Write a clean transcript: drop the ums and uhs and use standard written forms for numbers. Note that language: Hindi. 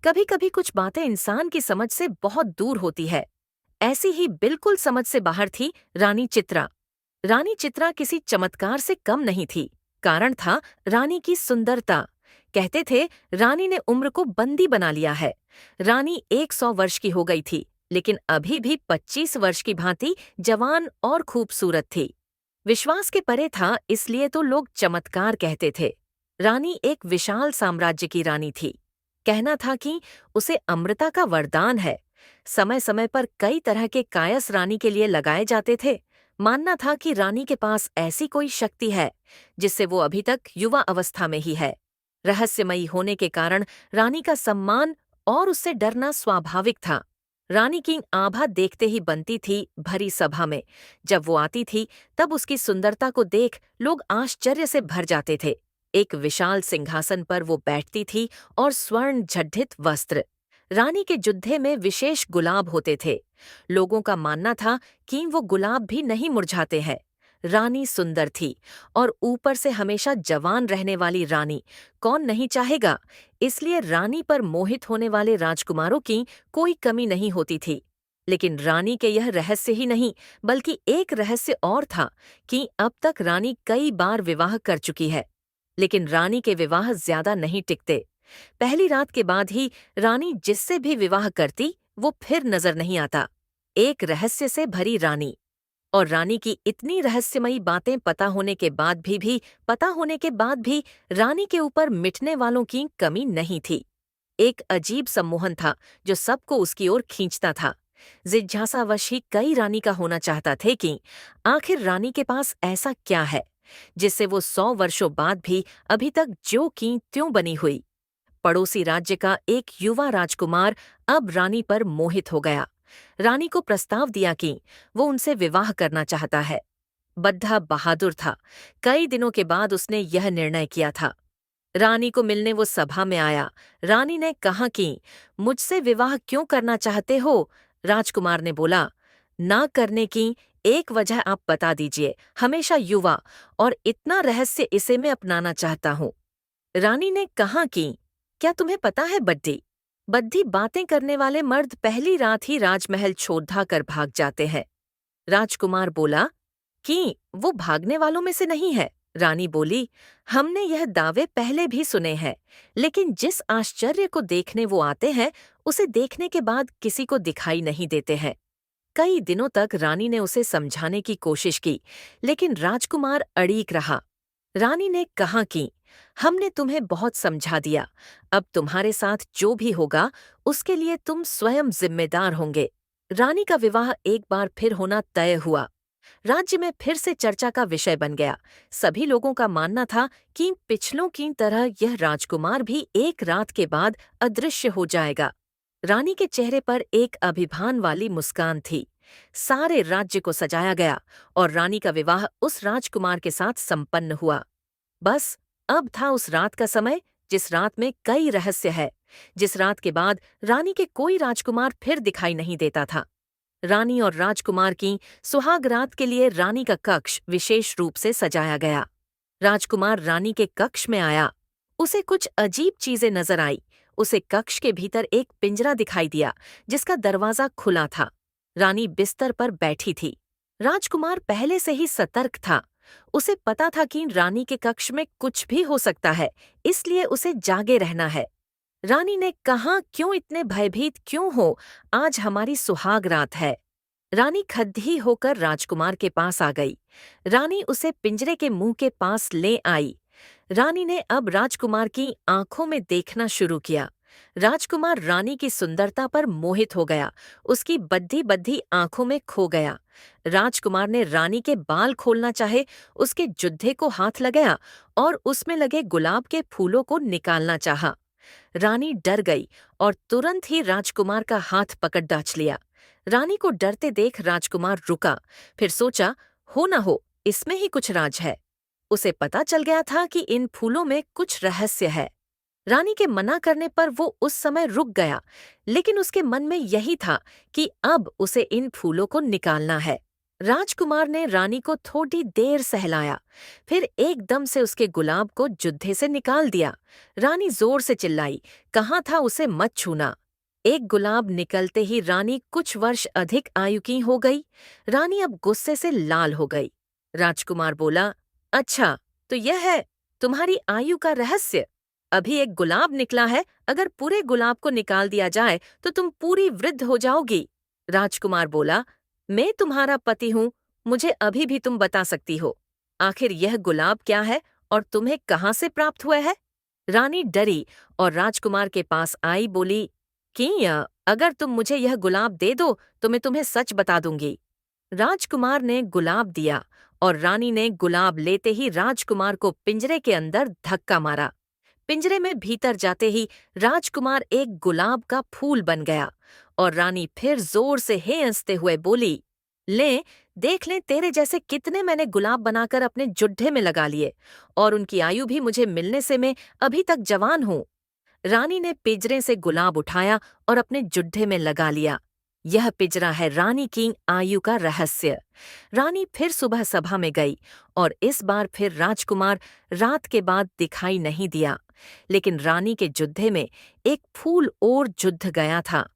कभी कभी कुछ बातें इंसान की समझ से बहुत दूर होती है। ऐसी ही बिल्कुल समझ से बाहर थी रानी चित्रा। रानी चित्रा किसी चमत्कार से कम नहीं थी। कारण था रानी की सुंदरता। कहते थे रानी ने उम्र को बंदी बना लिया है। रानी 100 वर्ष की हो गई थी, लेकिन अभी भी 25 वर्ष की भांति जवान और खूबसूरत थी। विश्वास के परे था, इसलिए तो लोग चमत्कार कहते थे। रानी एक विशाल साम्राज्य की रानी थी। कहना था कि उसे अमृता का वरदान है। समय समय पर कई तरह के कायस रानी के लिए लगाए जाते थे। मानना था कि रानी के पास ऐसी कोई शक्ति है जिससे वो अभी तक युवा अवस्था में ही है। रहस्यमयी होने के कारण रानी का सम्मान और उससे डरना स्वाभाविक था। रानी की आभा देखते ही बनती थी भरी सभा में। जब वो आती थी तब उसकी सुंदरता को देख लोग आश्चर्य से भर जाते थे। एक विशाल सिंहासन पर वो बैठती थी और स्वर्ण झड्ढित वस्त्र। रानी के जुत्थे में विशेष गुलाब होते थे। लोगों का मानना था कि वो गुलाब भी नहीं मुरझाते हैं। रानी सुंदर थी और ऊपर से हमेशा जवान रहने वाली रानी कौन नहीं चाहेगा। इसलिए रानी पर मोहित होने वाले राजकुमारों की कोई कमी नहीं होती थी। लेकिन रानी के यह रहस्य ही नहीं, बल्कि एक रहस्य और था कि अब तक रानी कई बार विवाह कर चुकी है। लेकिन रानी के विवाह ज्यादा नहीं टिकते। पहली रात के बाद ही रानी जिससे भी विवाह करती वो फिर नजर नहीं आता। एक रहस्य से भरी रानी। और रानी की इतनी रहस्यमयी बातें पता होने के बाद भी रानी के ऊपर मिटने वालों की कमी नहीं थी। एक अजीब सम्मोहन था जो सबको उसकी ओर खींचता था। जिज्ञासावश ही कई रानी का होना चाहता थे कि आखिर रानी के पास ऐसा क्या है जिससे वो 100 वर्षों बाद भी अभी तक ज्यों की त्यों बनी हुई। पड़ोसी राज्य का एक युवा राजकुमार अब रानी पर मोहित हो गया। रानी को प्रस्ताव दिया कि वो उनसे विवाह करना चाहता है। बद्धा बहादुर था। कई दिनों के बाद उसने यह निर्णय किया था। रानी को मिलने वो सभा में आया। रानी ने कहा कि मुझसे विवाह क्यों करना चाहते हो? राजकुमार ने बोला, ना करने की एक वजह आप बता दीजिए। हमेशा युवा और इतना रहस्य, इसे मैं अपनाना चाहता हूँ। रानी ने कहा कि क्या तुम्हें पता है बड्डी, बद्धी बातें करने वाले मर्द पहली रात ही राजमहल छोड़ कर भाग जाते हैं। राजकुमार बोला कि वो भागने वालों में से नहीं है। रानी बोली, हमने यह दावे पहले भी सुने हैं, लेकिन जिस आश्चर्य को देखने वो आते हैं उसे देखने के बाद किसी को दिखाई नहीं देते हैं। कई दिनों तक रानी ने उसे समझाने की कोशिश की, लेकिन राजकुमार अड़ीक रहा। रानी ने कहा कि हमने तुम्हें बहुत समझा दिया। अब तुम्हारे साथ जो भी होगा उसके लिए तुम स्वयं जिम्मेदार होंगे। रानी का विवाह एक बार फिर होना तय हुआ। राज्य में फिर से चर्चा का विषय बन गया। सभी लोगों का मानना था कि पिछलों की तरह यह राजकुमार भी एक रात के बाद अदृश्य हो जाएगा। रानी के चेहरे पर एक अभिमान वाली मुस्कान थी। सारे राज्य को सजाया गया और रानी का विवाह उस राजकुमार के साथ संपन्न हुआ। बस अब था उस रात का समय जिस रात में कई रहस्य है, जिस रात के बाद रानी के कोई राजकुमार फिर दिखाई नहीं देता था। रानी और राजकुमार की सुहाग रात के लिए रानी का कक्ष विशेष रूप से सजाया गया। राजकुमार रानी के कक्ष में आया। उसे कुछ अजीब चीजें नजर आई। उसे कक्ष के भीतर एक पिंजरा दिखाई दिया जिसका दरवाजा खुला था। रानी बिस्तर पर बैठी थी। राजकुमार पहले से ही सतर्क था। उसे पता था कि रानी के कक्ष में कुछ भी हो सकता है, इसलिए उसे जागे रहना है। रानी ने कहा, क्यों इतने भयभीत क्यों हो? आज हमारी सुहाग रात है। रानी खद्दी होकर राजकुमार के पास आ गई। रानी उसे पिंजरे के मुंह के पास ले आई। रानी ने अब राजकुमार की आंखों में देखना शुरू किया। राजकुमार रानी की सुंदरता पर मोहित हो गया, उसकी बद्धी बद्धी आंखों में खो गया। राजकुमार ने रानी के बाल खोलना चाहे, उसके जुत्थे को हाथ लगाया और उसमें लगे गुलाब के फूलों को निकालना चाहा। रानी डर गई और तुरंत ही राजकुमार का हाथ पकड़ डांच लिया। रानी को डरते देख राजकुमार रुका, फिर सोचा, हो न हो इसमें ही कुछ राज है। उसे पता चल गया था कि इन फूलों में कुछ रहस्य है। रानी के मना करने पर वो उस समय रुक गया, लेकिन उसके मन में यही था कि अब उसे इन फूलों को निकालना है। राजकुमार ने रानी को थोड़ी देर सहलाया, फिर एकदम से उसके गुलाब को जुत्थे से निकाल दिया। रानी जोर से चिल्लाई, कहाँ था उसे मत छूना। एक गुलाब निकलते ही रानी कुछ वर्ष अधिक आयु की हो गई। रानी अब गुस्से से लाल हो गई। राजकुमार बोला, अच्छा, तो यह है तुम्हारी आयु का रहस्य। अभी एक गुलाब निकला है, अगर पूरे गुलाब को निकाल दिया जाए तो तुम पूरी वृद्ध हो जाओगी। राजकुमार बोला, मैं तुम्हारा पति हूँ, मुझे अभी भी तुम बता सकती हो। आखिर यह गुलाब क्या है और तुम्हें कहाँ से प्राप्त हुआ है? रानी डरी और राजकुमार के पास आई, बोली कि अगर तुम मुझे यह गुलाब दे दो तो मैं तुम्हें सच बता दूंगी। राजकुमार ने गुलाब दिया और रानी ने गुलाब लेते ही राजकुमार को पिंजरे के अंदर धक्का मारा। पिंजरे में भीतर जाते ही राजकुमार एक गुलाब का फूल बन गया और रानी फिर जोर से हंसते हुए बोली, ले, देख ले तेरे जैसे कितने मैंने गुलाब बनाकर अपने जुड्ढे में लगा लिए और उनकी आयु भी मुझे मिलने से मैं अभी तक जवान हूँ। रानी ने पिंजरे से गुलाब उठाया और अपने जुड्ढे में लगा लिया। यह पिंजरा है रानी की आयु का रहस्य। रानी फिर सुबह सभा में गई और इस बार फिर राजकुमार रात के बाद दिखाई नहीं दिया, लेकिन रानी के जुड्ढे में एक फूल और जुड़ गया था।